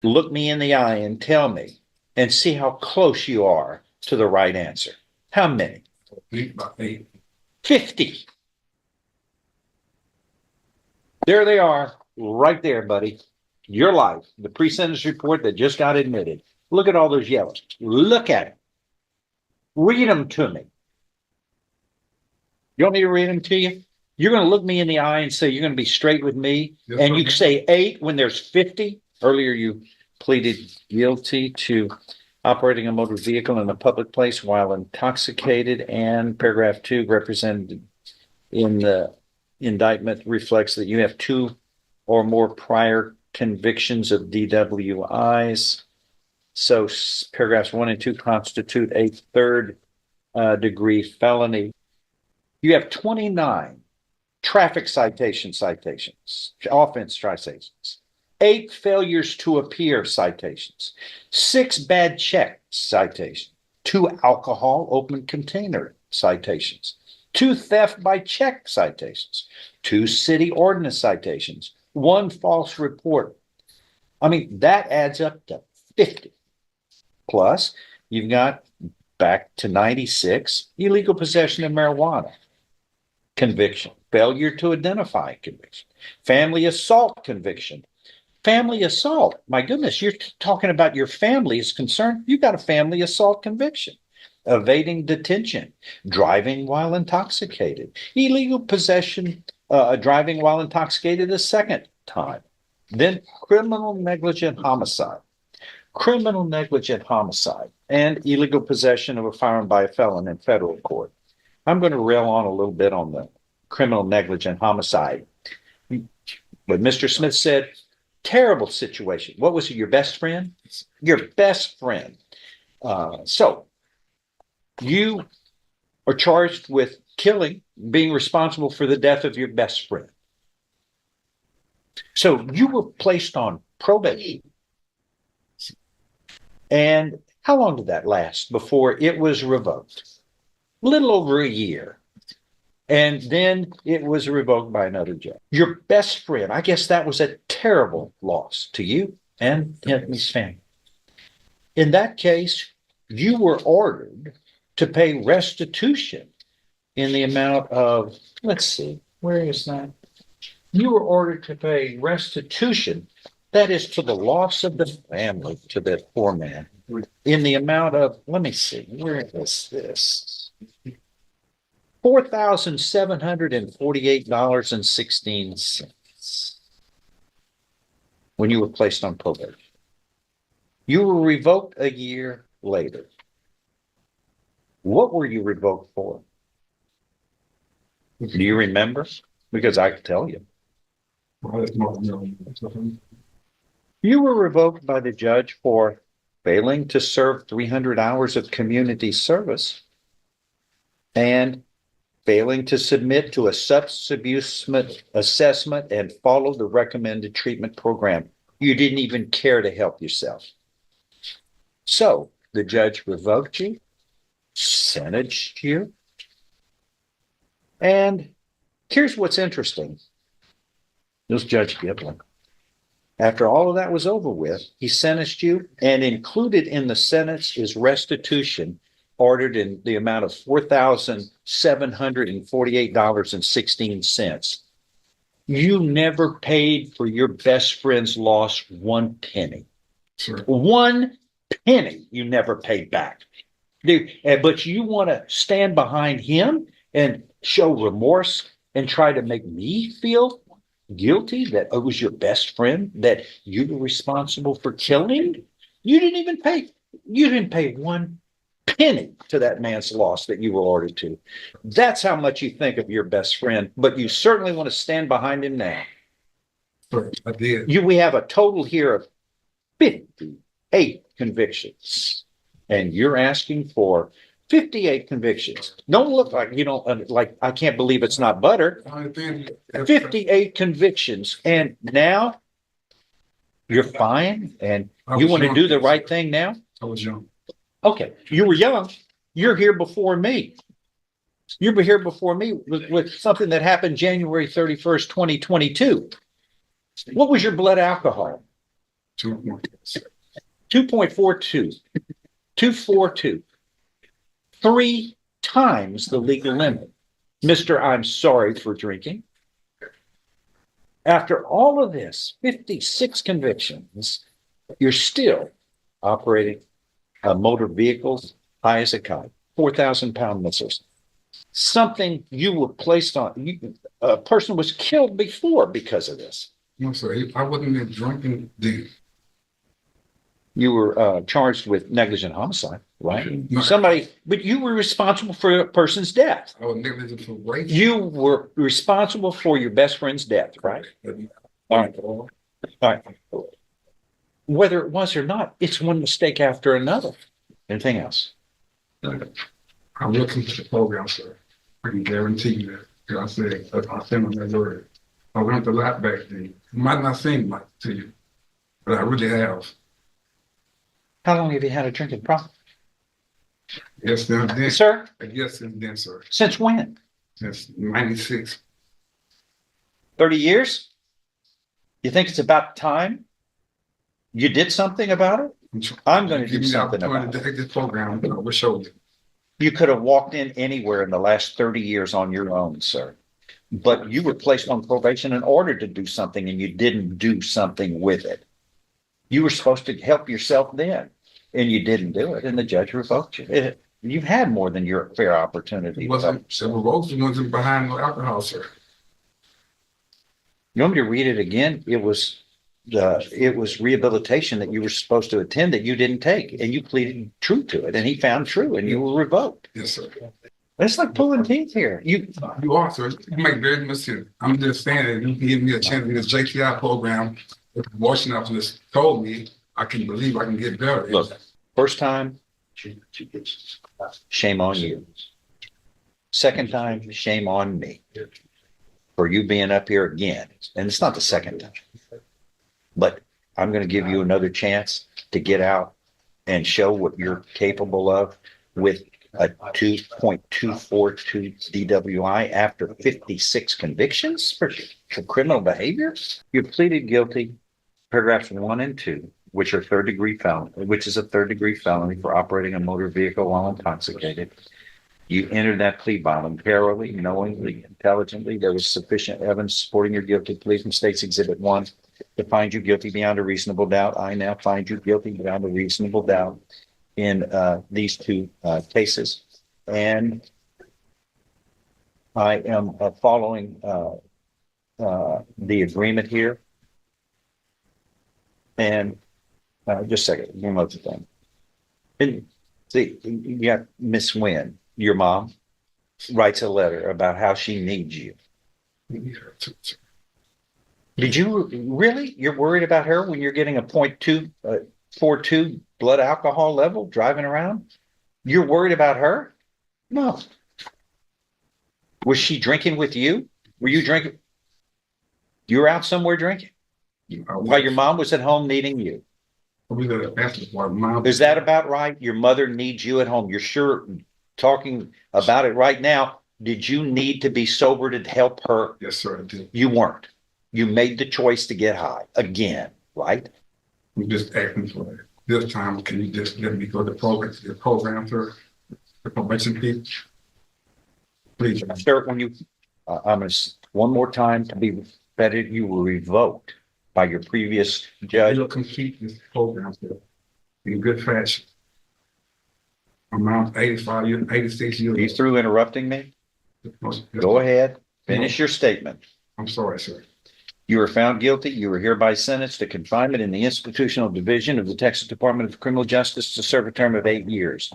Look me in the eye and tell me and see how close you are to the right answer. How many? About 8. 50. There they are, right there, buddy. Your life, the pre-sentence report that just got admitted. Look at all those yellows. Look at it. Read them to me. You want me to read them to you? You're going to look me in the eye and say you're going to be straight with me, Yes, and sir. you say 8 when there's 50. Earlier, you pleaded guilty to operating a motor vehicle in a public place while intoxicated, and paragraph 2 represented in the indictment reflects that you have 2 or more prior convictions of DWIs. So paragraphs 1 and 2 constitute a third degree felony. You have 29 traffic citations, offense citations, 8 failures to appear citations, 6 bad check citations, 2 alcohol open container citations, 2 theft by check citations, 2 city ordinance citations, 1 false report. I mean, that adds up to 50. Plus, you've got back to 96 illegal possession of marijuana conviction, failure to identify conviction, family assault conviction. Family assault, my goodness, you're talking about your family is concerned. You got a family assault conviction, evading detention, driving while intoxicated, illegal possession, driving while intoxicated a second time, then criminal negligent homicide, and illegal possession of a firearm by a felon in federal court. I'm going to rail on a little bit on the criminal negligent homicide. But Mr. Smith said, terrible situation. What was it, your best friend? Your best friend. So you are charged with killing, being responsible for the death of your best friend. So you were placed on probation. And how long did that last before it was revoked? A little over a year. And then it was revoked by another judge. Your best friend, I guess that was a terrible loss to you and his family. In that case, you were ordered to pay restitution in the amount of, let's see, where is that? You were ordered to pay restitution, that is to the loss of the family, to that poor man, in the amount of, let me see, where is this? $4,748.16 when you were placed on probation. You were revoked a year later. What were you revoked for? Do you remember? Because I can tell you. You were revoked by the judge for failing to serve 300 hours of community service and failing to submit to a substance abuse assessment and follow the recommended treatment program. You didn't even care to help yourself. So the judge revoked you, sentenced you, and here's what's interesting. This Judge Giblin, after all of that was over with, he sentenced you, and included in the sentence is restitution ordered in the amount of $4,748.16. You never paid for your best friend's loss 1 penny. Sure. 1 penny you never paid back. Dude, but you want to stand behind him and show remorse and try to make me feel guilty that it was your best friend that you were responsible for killing? You didn't pay 1 penny to that man's loss that you were ordered to. That's how much you think of your best friend, but you certainly want to stand behind him now. Sure, I did. We have a total here of 58 convictions, and you're asking for 58 convictions. Don't look like you don't, like, I can't believe it's not butter. 58 convictions, and now you're fine, and you want to do the right thing now? I was young. Okay, you were young. You're here before me. You were here before me with something that happened January 31st, 2022. What was your blood alcohol? 2.42, 242, 3 times the legal limit. Mr. I'm sorry for drinking. After all of this, 56 convictions, you're still operating motor vehicles high as a kite, 4,000-pound missiles. Something you were placed on, a person was killed before because of this. No, sir, I wasn't even drinking then. You were charged with negligent homicide, right? No. But you were responsible for a person's death. I was negligent for rape. You were responsible for your best friend's death, right? All right. All right. Whether it was or not, it's one mistake after another. Anything else? I'm looking to the program, sir. I can guarantee you that. Because I said, I sent them that word. I went a lot back then. It might not seem like to you, but I really have. How long have you had a drinking problem? Yes, then, Sir? yes, since then, sir. Since when? Since 96. 30 years? You think it's about time you did something about it? I'm going to do something about it. it. Take this program, I will show you. You could have walked in anywhere in the last 30 years on your own, sir. But you were placed on probation in order to do something, and you didn't do something with it. You were supposed to help yourself then, and you didn't do it, and the judge revoked you. You've had more than your fair opportunity. It wasn't behind no alcohol, sir. You want me to read it again? It was rehabilitation that you were supposed to attend that you didn't take, and you pleaded true to it, and he found true, and you were revoked. Yes, sir. It's like pulling teeth here. You are, sir. You make very much sense. I'm just saying that you give me a chance in this JTI program. If Washington just told me, I can believe I can get better. Look, first time, shame on you. Second time, shame on me for you being up here again. And it's not the second time. But I'm going to give you another chance to get out and show what you're capable of with a 2.242 DWI after 56 convictions for criminal behavior. You pleaded guilty, paragraphs 1 and 2, which are third-degree felony, which is a third-degree felony for operating a motor vehicle while intoxicated. You entered that plea voluntarily, knowingly, intelligently. There was sufficient evidence supporting your guilty plea from State's Exhibit 1 to find you guilty beyond a reasonable doubt. I now find you guilty beyond a reasonable doubt in these two cases. And I am following the agreement here. And just a second, one other thing. And see, you got Miss Wynn, your mom, writes a letter about how she needs you. Did you really? You're worried about her when you're getting a 0.242 blood alcohol level driving around? You're worried about her? No. Was she drinking with you? Were you drinking? You were out somewhere drinking while your mom was at home needing you. Is that about right? Your mother needs you at home. You're sure talking about it right now. Did you need to be sober to help her? Yes, sir, I did. You weren't. You made the choice to get high again, right? I'm just asking for it. This time, can you just let me go to the program, sir? The probation people? Please. Sir, when you, I'm going to, one more time to be vetted, you were revoked by your previous judge. You'll complete this program, sir, in good fashion. I'm now 85 years, 86 years old. Are you through interrupting me? Go ahead. Finish your statement. I'm sorry, sir. You were found guilty. You were hereby sentenced to confinement in the institutional division of the Texas Department of Criminal Justice to serve a term of 8 years.